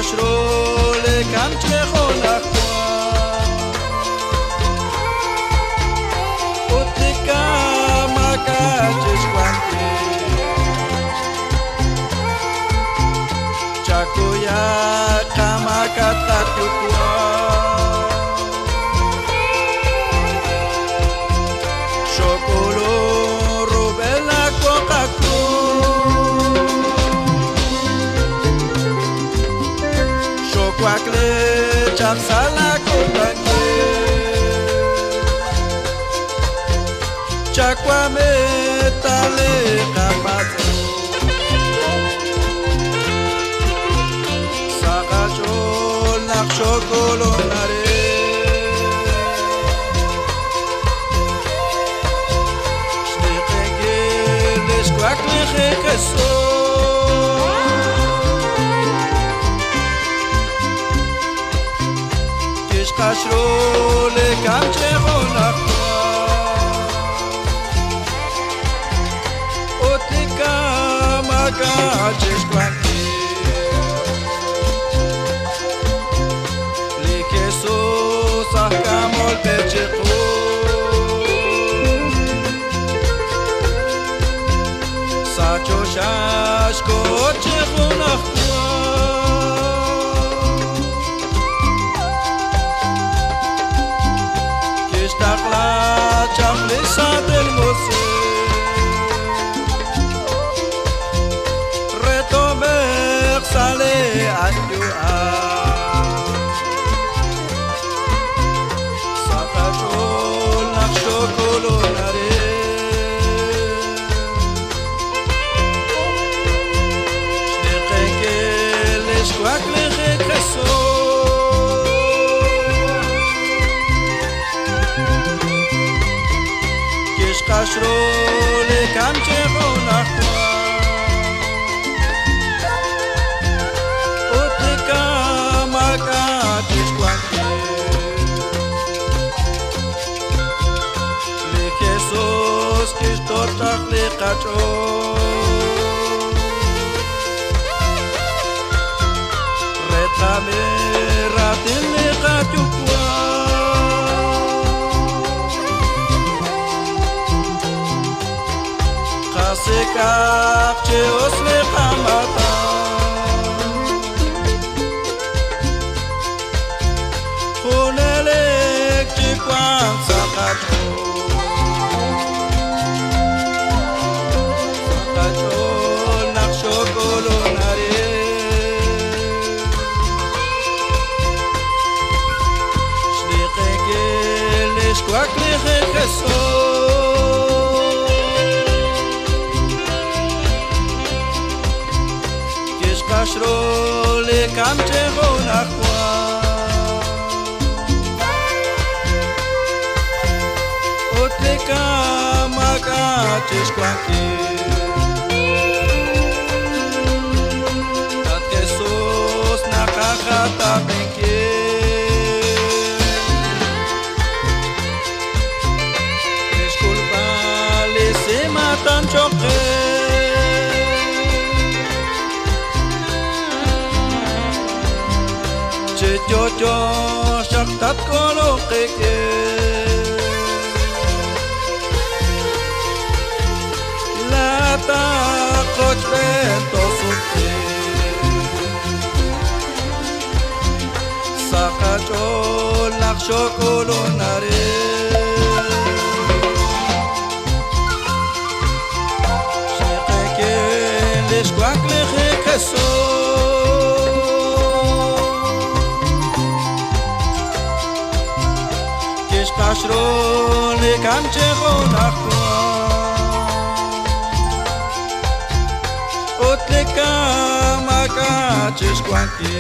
Casserole canche con l'acqua Otica macace squanti Chakuya kamakata tukwa Chocolo rubella Coca-Cola Quacle chapsala kotange Chakwa metale kapato Sakacho naksho kolonare Snikenge lesquakle keso Casserole canche con l'acqua Otica macace squanti Li queso sacamo il pececo Sacho shashko checo l'acqua Takla chamlisa del mose Retomer sale anjua Sakacho naksho kolonare Shnekeke lesquak lechekeso Casserole canche con l'acqua Otica macace squanti Le quesos que stortach le cacho Retame ratin le cacho Sekap cheos le pamata Khonelek chikwan sakacho Sakacho naksho kolonare Shnikeke lesquak lechekeso Casserole canche con l'acqua Otica macace squanti Dat quesos nakakata benke Disculpa lese matan choque Jojo shaktat kolo keke Lata koch bento sutte Sakacho naksho kolonare Shekeke lesquak lechekeso Ashron e kanchechon achua Otleka makaches kwanki